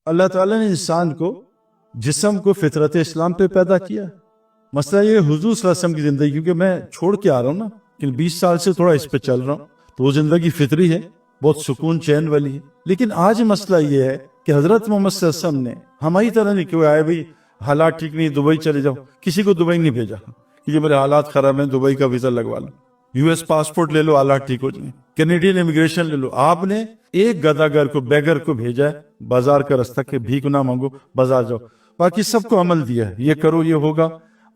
اللہ تعالیٰ نے انسان کو جسم کو فطرت اسلام پہ پیدا کیا. مسئلہ یہ حضور صلی اللہ علیہ وسلم کی زندگی، کیونکہ میں چھوڑ کے آ رہا ہوں نا، لیکن 20 سال سے تھوڑا اس پہ چل رہا ہوں، تو وہ زندگی فطری ہے، بہت سکون چین والی ہے. لیکن آج مسئلہ یہ ہے کہ حضرت محمد صلی اللہ علیہ وسلم نے ہماری طرح نہیں کہ وہ آئے بھائی حالات ٹھیک نہیں دبئی چلے جاؤ. کسی کو دبئی نہیں بھیجا کہ یہ میرے حالات خراب ہیں دبئی کا ویزا لگوا لو، US پاسپورٹ لے لو حالات ٹھیک ہو جائیں، کینیڈین امیگریشن لے لو. آپ نے ایک گداگر کو، بیگر کو بھیجا ہے بازار کا رستہ کہ بھیک نہ مانگو بازار جاؤ، باقی سب کو عمل دیا ہے یہ کرو یہ ہوگا.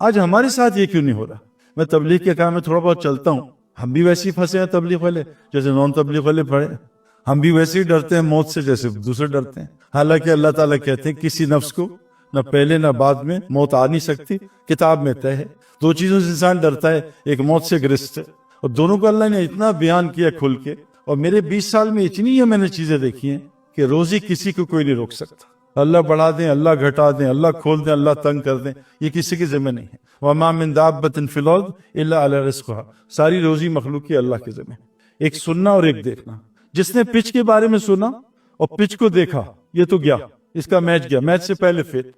آج ہمارے ساتھ یہ کیوں نہیں ہو رہا؟ میں تبلیغ کے کام میں تھوڑا بہت چلتا ہوں، ہم بھی ویسے ہی پھنسے ہیں تبلیغ والے جیسے نان تبلیغ والے پڑے. ہم بھی ویسے ہی ڈرتے ہیں موت سے جیسے دوسرے ڈرتے ہیں. حالانکہ اللہ تعالیٰ کہتے ہیں کسی نفس کو نہ پہلے نہ بعد میں موت آ نہیں سکتی، کتاب میں طے ہے. دو چیزوں سے انسان ڈرتا ہے، ایک موت سے گرست ہے، اور دونوں کو اللہ نے اتنا بیان کیا کھل کے. اور میرے 20 سال میں اتنی میں نے چیزیں دیکھی ہیں کہ روزی کسی کو کوئی نہیں روک سکتا. اللہ بڑھا دیں، اللہ گھٹا دیں، اللہ کھول دیں، اللہ تنگ کر دیں، یہ کسی کے ذمہ نہیں ہے. وَمَا مِن دَابَّةٍ فِي الْأَرْضِ إِلَّا عَلَىٰ رِزْقُهَا، ساری روزی مخلوق کی اللہ کے ذمہ. ایک سننا اور ایک دیکھنا. جس نے پچ کے بارے میں سنا اور پچ کو دیکھا، یہ تو گیا، اس کا میچ گیا، میچ سے پہلے فیل،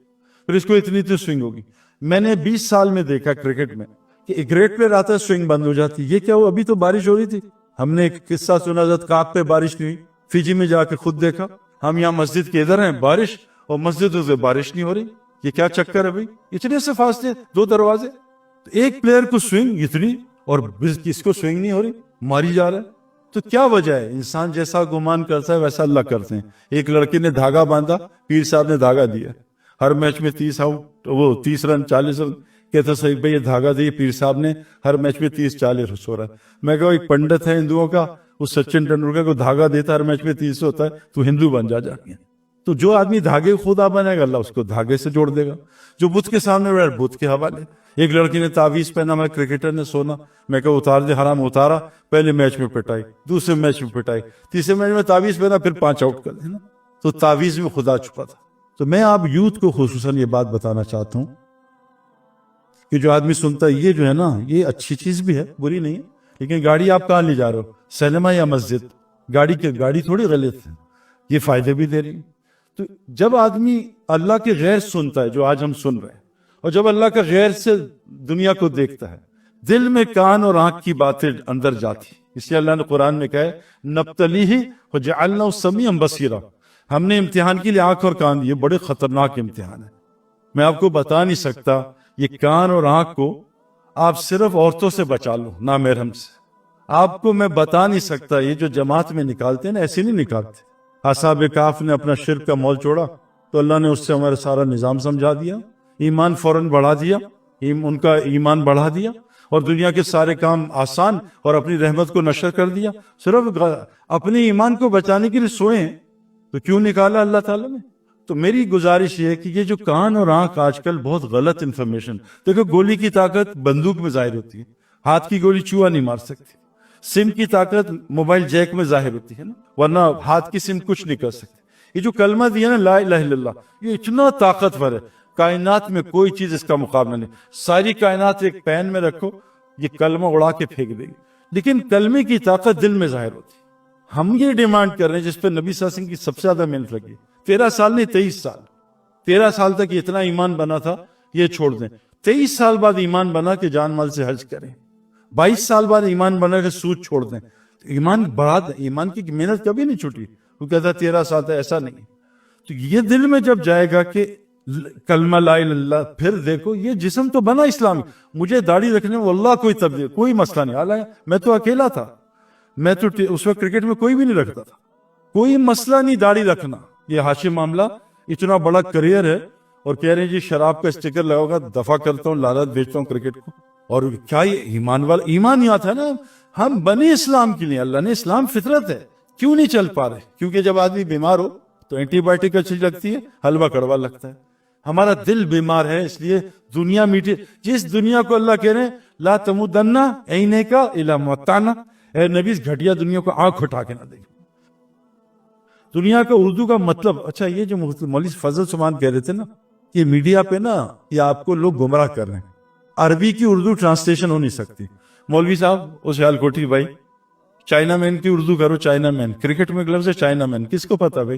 پھر اس کو اتنی تو سوئنگ ہوگی. میں نے 20 سال میں دیکھا کرکٹ میں کہ ایک گریٹ پلیئر آتا ہے سوئنگ بند ہو جاتی. یہ کیا ہوا؟ ابھی تو بارش ہو رہی تھی. ہم نے ایک قصہ سنا، حضرت کعب پہ بارش نہیں ہوئی، فجی میں جا کے خود دیکھا. ہم یہاں مسجد کے ادھر ہیں بارش، اور مسجد سے بارش نہیں ہو رہی. یہ کیا چکر ہے بھائی؟ اتنے سے فاصلے، 2 دروازے، ایک پلیئر کو سوئنگ اتنی اور کس کو سوئنگ نہیں ہو رہی، ماری جا رہا ہے. تو کیا وجہ ہے؟ انسان جیسا گمان کرتا ہے ویسا اللہ کرتے ہیں. ایک لڑکے نے دھاگا باندھا، پیر صاحب نے دھاگا دیا، ہر میچ میں 30 آؤٹ، وہ 30 رن 40 رن. کہتا صحیح بھائی یہ دھاگا دیا پیر صاحب نے، ہر میچ میں 30-40 ہو رہا ہے. میں کہا ایک پنڈت ہے ہندوؤں کا، وہ سچن ٹینڈولکر کو دھاگا دیتا ہر میچ میں 30 ہوتا ہے، تو ہندو بن جا کے. تو جو آدمی دھاگے خدا بنے گا اللہ اس کو دھاگے سے جوڑ دے گا. جو بت کے سامنے بیٹھ بت کے حوالے. ایک لڑکی نے تعویذ پہنا، میں کرکٹر نے سونا، میں کہا اتار دے، حرام اتارا، پہلے میچ میں پٹائی، دوسرے میچ میں پٹائی، تیسرے میچ میں تعویذ پہنا، پھر 5 آؤٹ کر دینا. تو تعویذ میں خدا چھپا تھا. تو میں آپ یوتھ کو خصوصاً یہ بات بتانا چاہتا ہوں کہ جو آدمی سنتا ہے یہ جو ہے نا، یہ اچھی چیز بھی ہے، بری نہیں ہے، لیکن گاڑی آپ کہاں لے جا رہے ہو؟ سینما یا مسجد؟ گاڑی تھوڑی غلط ہے، یہ فائدے بھی دے رہی ہے. تو جب آدمی اللہ کے غیر سنتا ہے جو آج ہم سن رہے ہیں، اور جب اللہ کا غیر سے دنیا کو دیکھتا ہے، دل میں کان اور آنکھ کی باتیں اندر جاتی. اس لیے اللہ نے قرآن میں کہا ہے نبتلیہ وجعلناہ سمیعا بصیرا، ہم نے امتحان کے لیے آنکھ اور کان دیے. بڑے خطرناک امتحان ہے، میں آپ کو بتا نہیں سکتا. یہ کان اور آنکھ کو آپ صرف عورتوں سے بچا لو، نامحرم سے. آپ کو میں بتا نہیں سکتا، یہ جو جماعت میں نکالتے ہیں نا، ایسے نہیں نکالتے. اصحاب کہف نے اپنا شرک کا مول چھوڑا تو اللہ نے اس سے ہمارا سارا نظام سمجھا دیا، ایمان فوراً بڑھا دیا، ان کا ایمان بڑھا دیا، اور دنیا کے سارے کام آسان، اور اپنی رحمت کو نشر کر دیا. صرف اپنے ایمان کو بچانے کے لیے سوئے تو کیوں نکالا اللہ تعالیٰ نے؟ تو میری گزارش یہ ہے کہ یہ جو کان اور آنکھ آج کل بہت غلط انفارمیشن، دیکھو گولی کی طاقت بندوق میں ظاہر ہوتی ہے، ہاتھ کی گولی چوہا نہیں مار سکتی. سم کی طاقت موبائل جیک میں ظاہر ہوتی ہے نا، ورنہ ہاتھ کی سم کچھ نہیں کر سکتی. یہ جو کلمہ دیا نا لا الہ الا اللہ، یہ اتنا طاقتور ہے، کائنات میں کوئی چیز اس کا مقابلہ نہیں. ساری کائنات ایک پین میں رکھو، یہ کلمہ اڑا کے پھینک دے گی، لیکن کلمے کی طاقت دل میں ظاہر ہوتی ہے. ہم یہ ڈیمانڈ کر رہے ہیں جس پہ نبی صلی اللہ علیہ وسلم کی سب سے زیادہ محنت لگی. 13 سال نہیں 23 سال، 13 سال تک اتنا ایمان بنا تھا، یہ چھوڑ دیں. 23 سال بعد ایمان بنا کہ جان مال سے حج کریں. 22 سال بعد ایمان بنا کہ سود چھوڑ دیں. ایمان بڑھا دیں. ایمان کی محنت کبھی نہیں چھوٹی. وہ کہتا ہے 13 سال تھا، ایسا نہیں. تو یہ دل میں جب جائے گا کہ کلمہ لا الہ الا اللہ، پھر دیکھو یہ جسم تو بنا اسلامی. مجھے داڑھی رکھنے میں واللہ کوئی تبدیل، کوئی مسئلہ نہیں. حالانکہ میں تو اکیلا تھا، میں تو اس وقت کرکٹ میں کوئی بھی نہیں رکھتا تھا، کوئی مسئلہ نہیں داڑھی رکھنا. یہ ہاشم معاملہ اتنا بڑا کریئر ہے، اور کہہ رہے ہیں جی شراب کا اسٹیکر لگاؤ گا، دفع کرتا ہوں، لالت بیچتا ہوں کرکٹ کو. اور کیا یہ ایمان والا ایمان یاد ہے نا، ہم بنے اسلام کے لیے. اللہ نے اسلام فطرت ہے، کیوں نہیں چل پا رہے؟ کیونکہ جب آدمی بیمار ہو تو اینٹی بائیوٹک اچھی لگتی ہے، حلوہ کڑوا لگتا ہے. ہمارا دل بیمار ہے، اس لیے دنیا میٹھی. جس دنیا کو اللہ کہہ رہے ہیں لا تمدن عینیک الی متعنا، اے نبی اس گھٹیا دنیا کو آنکھ اٹھا کے نہ دیکھ. دنیا کا اردو کا مطلب، اچھا یہ جو مولوی فضل سمان کہہ رہے تھے نا، یہ میڈیا پہ نا یہ آپ کو لوگ گمراہ کر رہے ہیں. عربی کی اردو ٹرانسلیشن ہو نہیں سکتی. مولوی صاحب اس خیال کوٹھی بھائی، چائنا مین کی اردو کرو، چائنا مین. کرکٹ میں لفظ ہے چائنا مین، کس کو پتا بھائی؟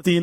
3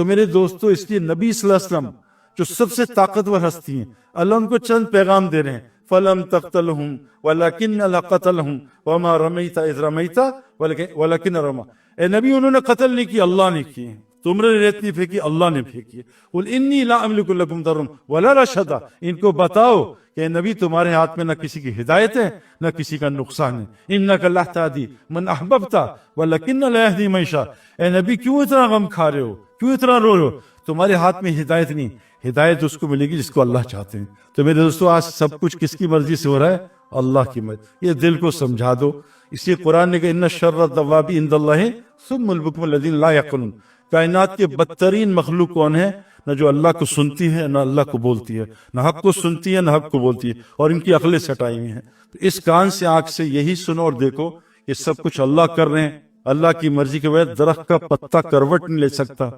تو میرے دوستو اس لیے نبی صلی اللہ علیہ وسلم جو سب سے طاقتور ہستی ہیں، اللہ ان کو چند پیغام دے رہے ہیں، فَلَمْ تَقْتَلْهُمْ وَلَكِنَّ اللَّهَ قَتَلَهُمْ وَمَا رَمَيْتَ إِذْ رَمَيْتَ وَلَكِنَّ رَمَى۔ اے نبی انہوں نے قتل نہیں کی، اللہ نے کی، تم نے ریت نہیں پھینکی، اللہ نے پھینکی۔ قُلْ إِنِّي لَا أَمْلِكُ لَكُمْ ضَرًّا وَلَا رَشَدًا، ان کو بتاؤ کہ نبی تمہارے ہاتھ میں نہ کسی کی ہدایت ہے نہ کسی کا نقصان ہے۔ إِنَّكَ لَا تَهْدِي مَنْ أَحْبَبْتَ وَلَكِنَّ اللَّهَ يَهْدِي مَن يَشَاءُ۔ اے نبی کیوں اتنا غم کھا رہے ہو، کیوں اتنا رو رہے ہو؟ تمہارے ہاتھ میں ہدایت نہیں، ہدایت اس کو ملے گی جس کو اللہ چاہتے ہیں۔ تو میرے دوستو آج سب کچھ کس کی مرضی سے ہو رہا ہے؟ اللہ کی مرضی۔ یہ دل کو سمجھا دو، اس لیے قرآن نے کہا ان شر الدواب عند اللہ ثم البکم الذین لا یعقلون۔ کائنات کے بدترین مخلوق کون ہے؟ نہ جو اللہ کو سنتی ہے نہ اللہ کو بولتی ہے، نہ حق کو سنتی ہے نہ حق کو بولتی ہے، اور ان کی عقلیں سٹائی ہوئی ہیں۔ تو اس کان سے آنکھ سے یہی سنو اور دیکھو کہ سب کچھ اللہ کر رہے ہیں۔ اللہ کی مرضی کے بغیر درخت کا پتا کروٹ نہیں لے سکتا،